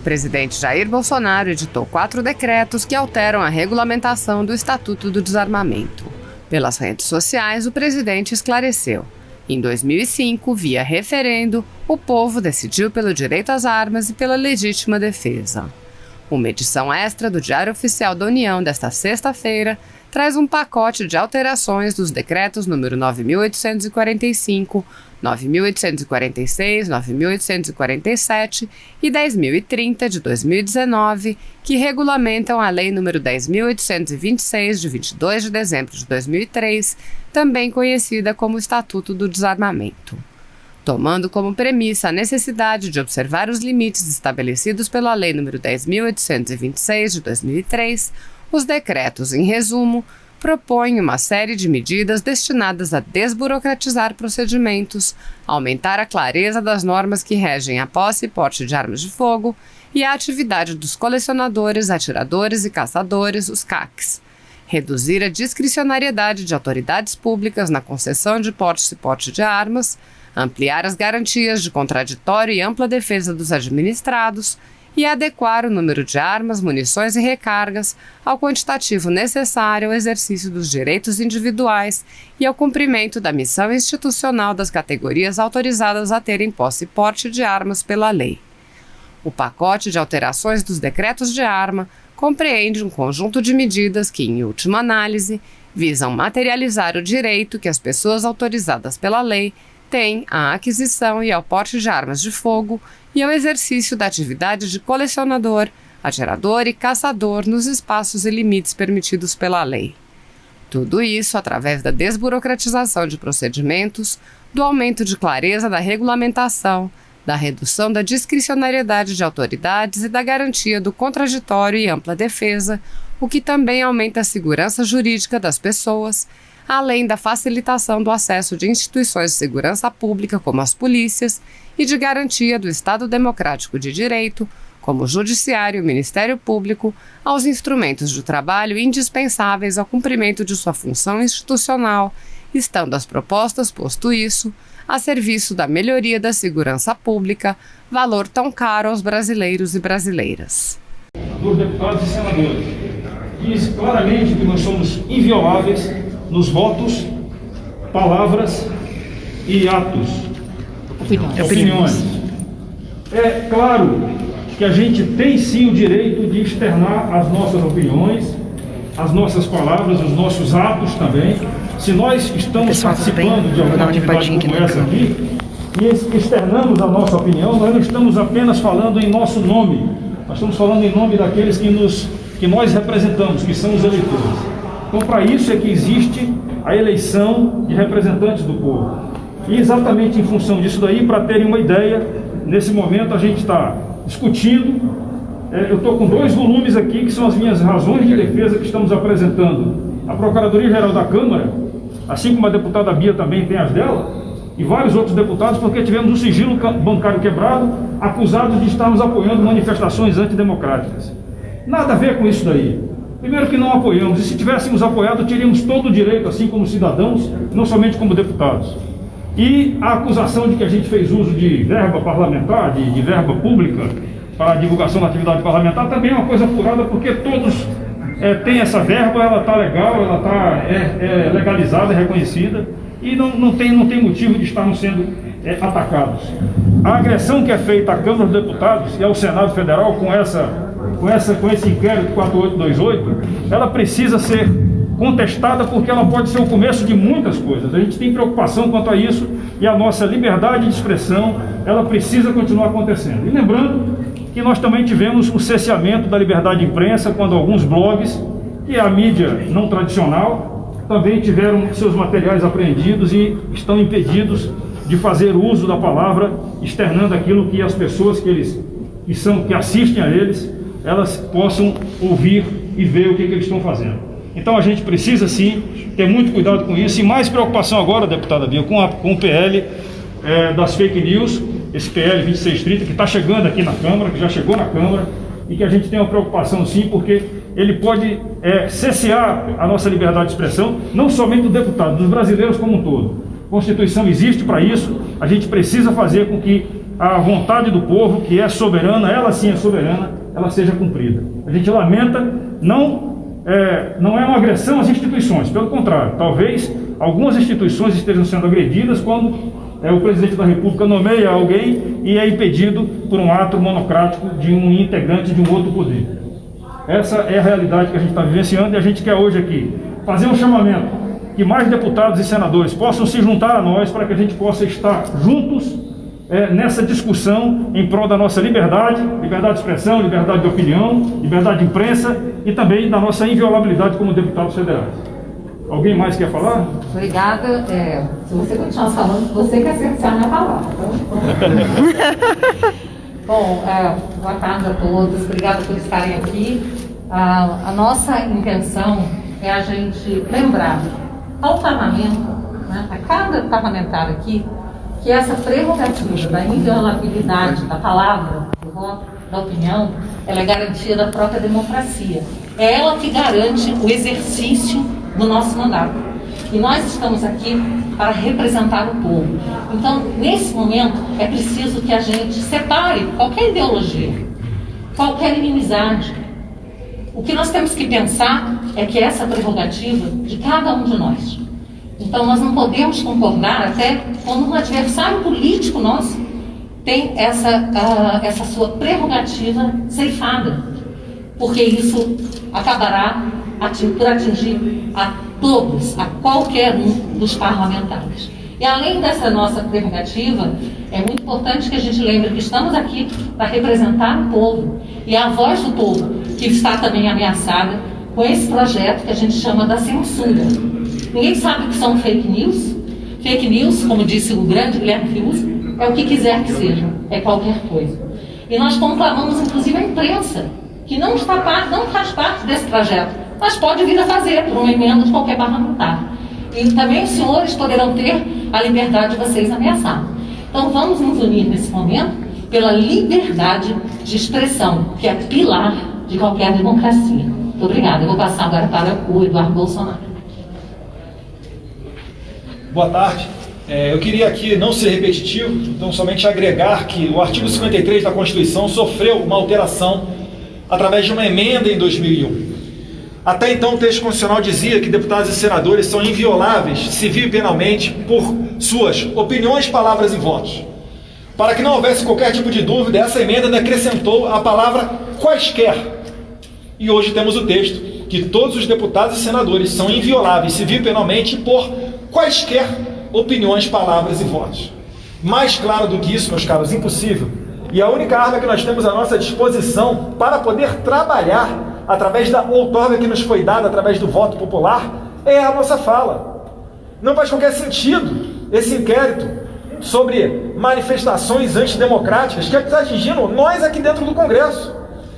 presidente Jair Bolsonaro editou 4 decretos que alteram a regulamentação do Estatuto do Desarmamento. Pelas redes sociais, o presidente esclareceu. Em 2005, via referendo, o povo decidiu pelo direito às armas e pela legítima defesa. Uma edição extra do Diário Oficial da União desta sexta-feira traz um pacote de alterações dos decretos número 9.845, 9.846, 9.847 e 10.030 de 2019, que regulamentam a Lei número 10.826 de 22 de dezembro de 2003, também conhecida como Estatuto do Desarmamento. Tomando como premissa a necessidade de observar os limites estabelecidos pela Lei nº 10.826 de 2003, os decretos, em resumo, propõem uma série de medidas destinadas a desburocratizar procedimentos, aumentar a clareza das normas que regem a posse e porte de armas de fogo e a atividade dos colecionadores, atiradores e caçadores, os CACs, reduzir a discricionariedade de autoridades públicas na concessão de porte e porte de armas, ampliar as garantias de contraditório e ampla defesa dos administrados e adequar o número de armas, munições e recargas ao quantitativo necessário ao exercício dos direitos individuais e ao cumprimento da missão institucional das categorias autorizadas a terem posse e porte de armas pela lei. O pacote de alterações dos decretos de arma compreende um conjunto de medidas que, em última análise, visam materializar o direito que as pessoas autorizadas pela lei têm à aquisição e ao porte de armas de fogo e ao exercício da atividade de colecionador, atirador e caçador nos espaços e limites permitidos pela lei. Tudo isso através da desburocratização de procedimentos, do aumento de clareza da regulamentação, da redução da discricionariedade de autoridades e da garantia do contraditório e ampla defesa, o que também aumenta a segurança jurídica das pessoas, além da facilitação do acesso de instituições de segurança pública, como as polícias, e de garantia do Estado Democrático de Direito, como o Judiciário e o Ministério Público, aos instrumentos de trabalho indispensáveis ao cumprimento de sua função institucional, estando as propostas, posto isso, a serviço da melhoria da segurança pública, valor tão caro aos brasileiros e brasileiras. Dos deputados e senadores, diz claramente que nós somos invioláveis nos votos, palavras e atos, opiniões. É claro que a gente tem sim o direito de externar as nossas opiniões, as nossas palavras, os nossos atos também. Se nós estamos participando de alguma atividade como essa aqui e externamos a nossa opinião, nós não estamos apenas falando em nosso nome, nós estamos falando em nome daqueles que nós representamos, que são os eleitores. Então, para isso é que existe a eleição de representantes do povo. E exatamente em função disso daí, para terem uma ideia, nesse momento a gente está discutindo, eu estou com 2 volumes aqui, que são as minhas razões de defesa que estamos apresentando. A Procuradoria-Geral da Câmara, assim como a deputada Bia também tem as dela, e vários outros deputados, porque tivemos o sigilo bancário quebrado, acusados de estarmos apoiando manifestações antidemocráticas. Nada a ver com isso daí. Primeiro que não apoiamos, e se tivéssemos apoiado, teríamos todo o direito, assim como cidadãos, não somente como deputados. E a acusação de que a gente fez uso de verba parlamentar, de verba pública, para a divulgação da atividade parlamentar, também é uma coisa furada, porque todos têm essa verba, ela está legal, ela está legalizada, reconhecida, e não tem motivo de estarmos sendo atacados. A agressão que é feita à Câmara dos Deputados e ao Senado Federal com esse inquérito 4828, ela precisa ser contestada porque ela pode ser o começo de muitas coisas. A gente tem preocupação quanto a isso e a nossa liberdade de expressão, ela precisa continuar acontecendo. E lembrando que nós também tivemos o cerceamento da liberdade de imprensa quando alguns blogs e a mídia não tradicional também tiveram seus materiais apreendidos e estão impedidos de fazer uso da palavra, externando aquilo que as pessoas que assistem a eles, elas possam ouvir e ver o que eles estão fazendo. Então a gente precisa sim ter muito cuidado com isso e mais preocupação agora, deputada Bia, com o PL das fake news, esse PL 2630 que está chegando aqui na Câmara, que já chegou na Câmara, e que a gente tem uma preocupação sim, porque ele pode cercear a nossa liberdade de expressão, não somente do deputado, dos brasileiros como um todo. A Constituição existe para isso, a gente precisa fazer com que a vontade do povo, que é soberana, ela sim é soberana, ela seja cumprida. A gente lamenta, não é uma agressão às instituições, pelo contrário, talvez algumas instituições estejam sendo agredidas quando o presidente da República nomeia alguém e é impedido por um ato monocrático de um integrante de um outro poder. Essa é a realidade que a gente está vivenciando, e a gente quer hoje aqui fazer um chamamento que mais deputados e senadores possam se juntar a nós para que a gente possa estar juntos nessa discussão em prol da nossa liberdade de expressão, liberdade de opinião, liberdade de imprensa e também da nossa inviolabilidade como deputados federais. Alguém mais quer falar? Obrigada. Se você continuar falando, você quer cercear a minha palavra. Bom, boa tarde a todos. Obrigada por estarem aqui. A nossa intenção é a gente lembrar ao parlamento, né, a cada parlamentar aqui, que essa prerrogativa da inviolabilidade da palavra, do voto, da opinião, ela é garantia da própria democracia. É ela que garante o exercício do nosso mandato. E nós estamos aqui para representar o povo. Então, nesse momento, é preciso que a gente separe qualquer ideologia, qualquer inimizade. O que nós temos que pensar é que essa prerrogativa de cada um de nós. Então, nós não podemos concordar até quando um adversário político nosso tem essa sua prerrogativa ceifada, porque isso acabará por atingir a todos, a qualquer um dos parlamentares. E além dessa nossa prerrogativa, é muito importante que a gente lembre que estamos aqui para representar o povo, e a voz do povo que está também ameaçada com esse projeto que a gente chama da censura. Ninguém sabe o que são fake news. Fake news, como disse o grande Guilherme Fiuza, é o que quiser que seja, é qualquer coisa. E nós conclamamos, inclusive, a imprensa, que não faz parte desse projeto, mas pode vir a fazer por uma emenda de qualquer parlamentar. E também os senhores poderão ter a liberdade de vocês ameaçar. Então vamos nos unir nesse momento pela liberdade de expressão, que é pilar de qualquer democracia. Muito obrigada. Eu vou passar agora para o Eduardo Bolsonaro. Boa tarde. Eu queria aqui não ser repetitivo, então somente agregar que o artigo 53 da Constituição sofreu uma alteração através de uma emenda em 2001. Até então, o texto constitucional dizia que deputados e senadores são invioláveis, civil e penalmente, por suas opiniões, palavras e votos. Para que não houvesse qualquer tipo de dúvida, essa emenda ainda acrescentou a palavra quaisquer. E hoje temos o texto que todos os deputados e senadores são invioláveis, civil e penalmente, por quaisquer opiniões, palavras e votos. Mais claro do que isso, meus caros, impossível. E a única arma que nós temos à nossa disposição para poder trabalhar através da outorga que nos foi dada através do voto popular é a nossa fala. Não faz qualquer sentido esse inquérito sobre manifestações antidemocráticas que está atingindo nós aqui dentro do Congresso.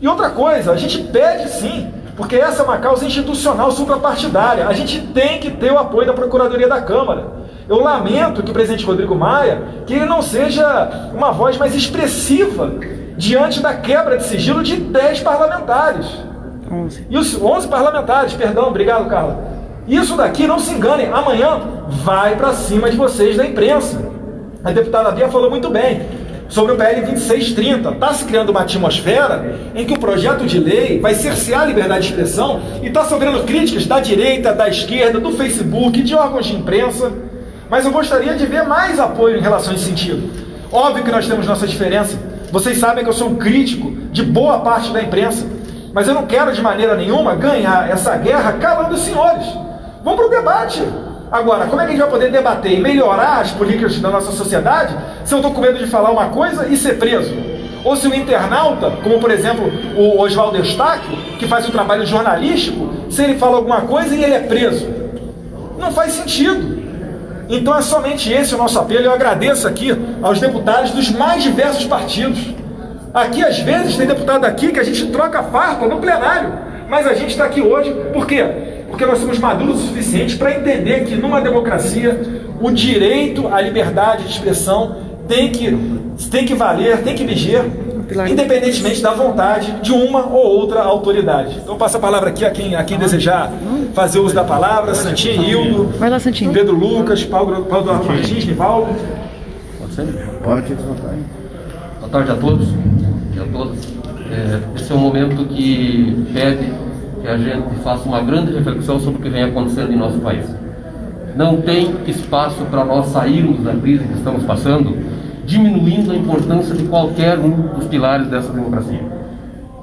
E outra coisa, a gente pede sim, porque essa é uma causa institucional suprapartidária. A gente tem que ter o apoio da Procuradoria da Câmara. Eu lamento que o presidente Rodrigo Maia, que ele não seja uma voz mais expressiva diante da quebra de sigilo de 10 parlamentares. 11. E os 11 parlamentares, perdão, obrigado, Carla. Isso daqui, não se enganem, amanhã vai para cima de vocês da imprensa. A deputada Bia falou muito bem sobre o PL 2630. Está se criando uma atmosfera em que o projeto de lei vai cercear a liberdade de expressão e está sofrendo críticas da direita, da esquerda, do Facebook, de órgãos de imprensa. Mas eu gostaria de ver mais apoio em relação a esse sentido. Óbvio que nós temos nossa diferença. Vocês sabem que eu sou um crítico de boa parte da imprensa. Mas eu não quero de maneira nenhuma ganhar essa guerra calando os senhores. Vamos para o debate. Agora, como é que a gente vai poder debater e melhorar as políticas da nossa sociedade se eu estou com medo de falar uma coisa e ser preso? Ou se o internauta, como por exemplo o Oswaldo Eustáquio, que faz um trabalho jornalístico, se ele fala alguma coisa e ele é preso? Não faz sentido. Então é somente esse o nosso apelo. Eu agradeço aqui aos deputados dos mais diversos partidos. Aqui às vezes tem deputado aqui que a gente troca farpa no plenário, mas a gente está aqui hoje por quê? Porque nós somos maduros o suficiente para entender que numa democracia o direito à liberdade de expressão tem que valer, tem que viger, independentemente da vontade de uma ou outra autoridade. Então eu passo a palavra aqui a quem desejar fazer uso da palavra. Santinho, Hildo, vai lá, Santinho. Pedro Lucas, Paulo Martins, Nivaldo. Pode. Boa tarde a todos e a todas. Esse é um momento que pede que a gente faça uma grande reflexão sobre o que vem acontecendo em nosso país. Não tem espaço para nós sairmos da crise que estamos passando, diminuindo a importância de qualquer um dos pilares dessa democracia.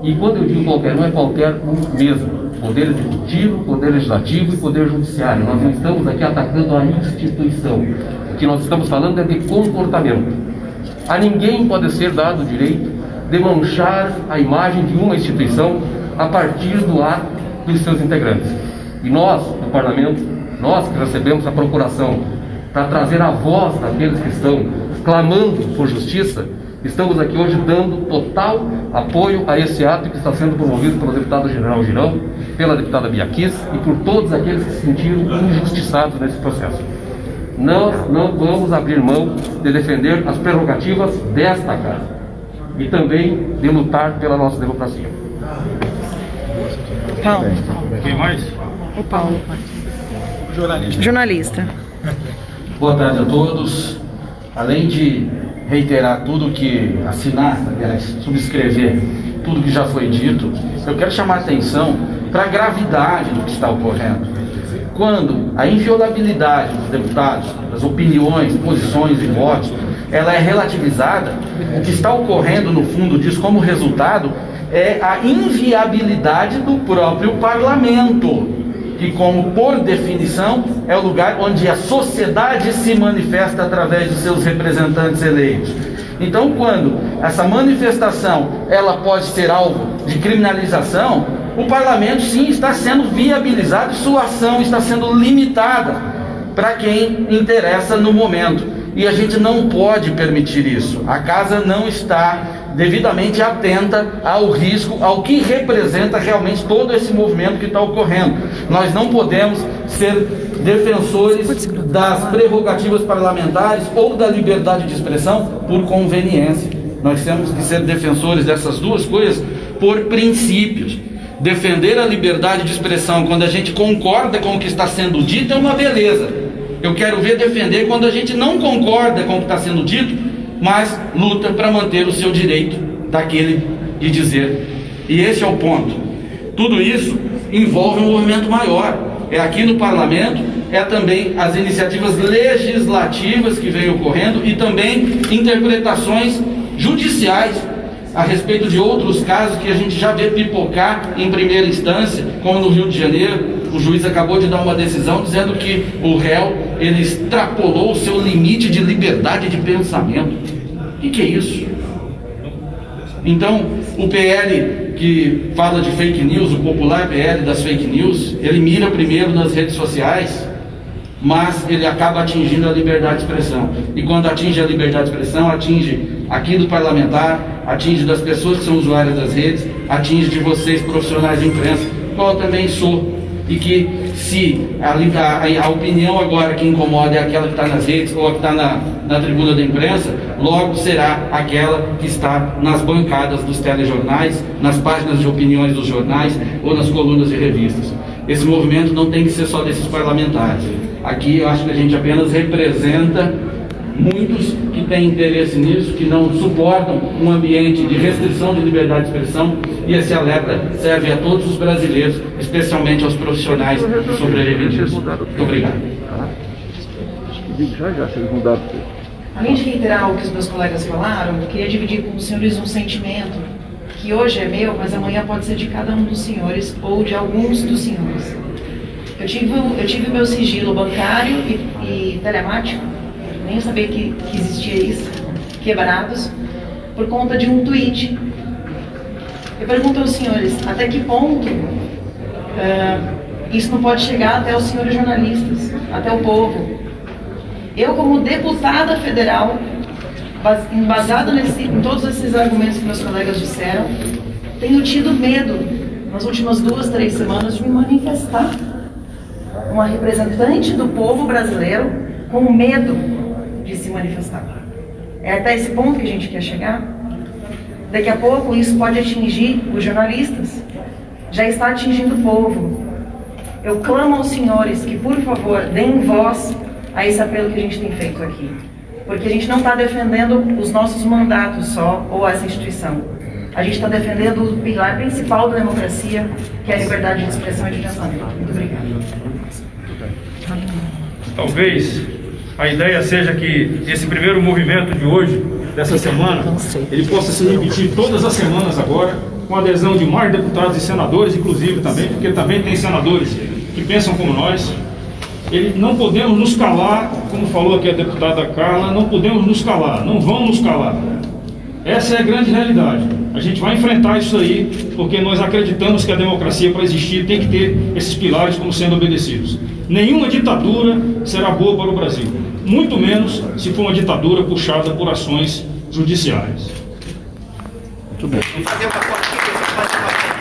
E quando eu digo qualquer um, é qualquer um mesmo. Poder executivo, poder legislativo e poder judiciário. Nós não estamos aqui atacando a instituição. O que nós estamos falando é de comportamento. A ninguém pode ser dado o direito de manchar a imagem de uma instituição a partir do ato dos seus integrantes. E nós, do Parlamento, nós que recebemos a procuração para trazer a voz daqueles que estão clamando por justiça, estamos aqui hoje dando total apoio a esse ato que está sendo promovido pelo deputado General Girão, pela deputada Bia Kiss e por todos aqueles que se sentiram injustiçados nesse processo. Nós não vamos abrir mão de defender as prerrogativas desta casa e também de lutar pela nossa democracia. Paulo. Quem mais? O Paulo. Jornalista. Boa tarde a todos. Além de reiterar tudo que assinar, subscrever tudo que já foi dito, eu quero chamar a atenção para a gravidade do que está ocorrendo. Quando a inviolabilidade dos deputados, das opiniões, posições e votos, ela é relativizada, o que está ocorrendo no fundo disso como resultado é a inviabilidade do próprio parlamento, que, como por definição, é o lugar onde a sociedade se manifesta através de seus representantes eleitos. Então, quando essa manifestação ela pode ser alvo de criminalização, o parlamento sim está sendo viabilizado, sua ação está sendo limitada para quem interessa no momento. E a gente não pode permitir isso. A casa não está devidamente atenta ao risco, ao que representa realmente todo esse movimento que está ocorrendo. Nós não podemos ser defensores das prerrogativas parlamentares ou da liberdade de expressão por conveniência. Nós temos que ser defensores dessas duas coisas por princípios. Defender a liberdade de expressão quando a gente concorda com o que está sendo dito é uma beleza. Eu quero ver defender quando a gente não concorda com o que está sendo dito, mas luta para manter o seu direito daquele de dizer. E esse é o ponto. Tudo isso envolve um movimento maior. É aqui no parlamento, é também as iniciativas legislativas que vêm ocorrendo e também interpretações judiciais a respeito de outros casos que a gente já vê pipocar em primeira instância, como no Rio de Janeiro. O juiz acabou de dar uma decisão dizendo que o réu, ele extrapolou o seu limite de liberdade de pensamento. O que é isso? Então, o PL que fala de fake news, o popular PL das fake news, ele mira primeiro nas redes sociais, mas ele acaba atingindo a liberdade de expressão. E quando atinge a liberdade de expressão, atinge aqui do parlamentar, atinge das pessoas que são usuárias das redes, atinge de vocês, profissionais de imprensa, qual eu também sou. E que se a opinião agora que incomoda é aquela que está nas redes ou a que está na tribuna da imprensa, logo será aquela que está nas bancadas dos telejornais, nas páginas de opiniões dos jornais ou nas colunas de revistas. Esse movimento não tem que ser só desses parlamentares. Aqui eu acho que a gente apenas representa muitos que têm interesse nisso, que não suportam um ambiente de restrição de liberdade de expressão, e esse alerta serve a todos os brasileiros, especialmente aos profissionais que sobrevivem disso. Muito obrigado. Além de reiterar o que os meus colegas falaram, eu queria dividir com os senhores um sentimento que hoje é meu, mas amanhã pode ser de cada um dos senhores ou de alguns dos senhores. Eu tive meu sigilo bancário e telemático, nem sabia que existia isso, quebrados, por conta de um tweet. Eu pergunto aos senhores, até que ponto isso não pode chegar até os senhores jornalistas, até o povo? Eu, como deputada federal, embasada em todos esses argumentos que meus colegas disseram, tenho tido medo, nas últimas 2, 3 semanas, de me manifestar. Uma representante do povo brasileiro com medo de se manifestar. É até esse ponto que a gente quer chegar. Daqui a pouco isso pode atingir os jornalistas. Já está atingindo o povo. Eu clamo aos senhores que, por favor, deem voz a esse apelo que a gente tem feito aqui. porque a gente não está defendendo os nossos mandatos só, ou essa instituição. A gente está defendendo o pilar principal da democracia, que é a liberdade de expressão e de pensamento. Muito obrigada. Talvez a ideia seja que esse primeiro movimento de hoje, dessa semana, ele possa se repetir todas as semanas agora, com a adesão de mais deputados e senadores, inclusive também, porque também tem senadores que pensam como nós. Não podemos nos calar, como falou aqui a deputada Carla, não podemos nos calar, não vamos nos calar. Essa é a grande realidade. A gente vai enfrentar isso aí, porque nós acreditamos que a democracia, para existir, tem que ter esses pilares como sendo obedecidos. Nenhuma ditadura será boa para o Brasil, muito menos se for uma ditadura puxada por ações judiciais. Muito bem. Vamos fazer uma fotinha,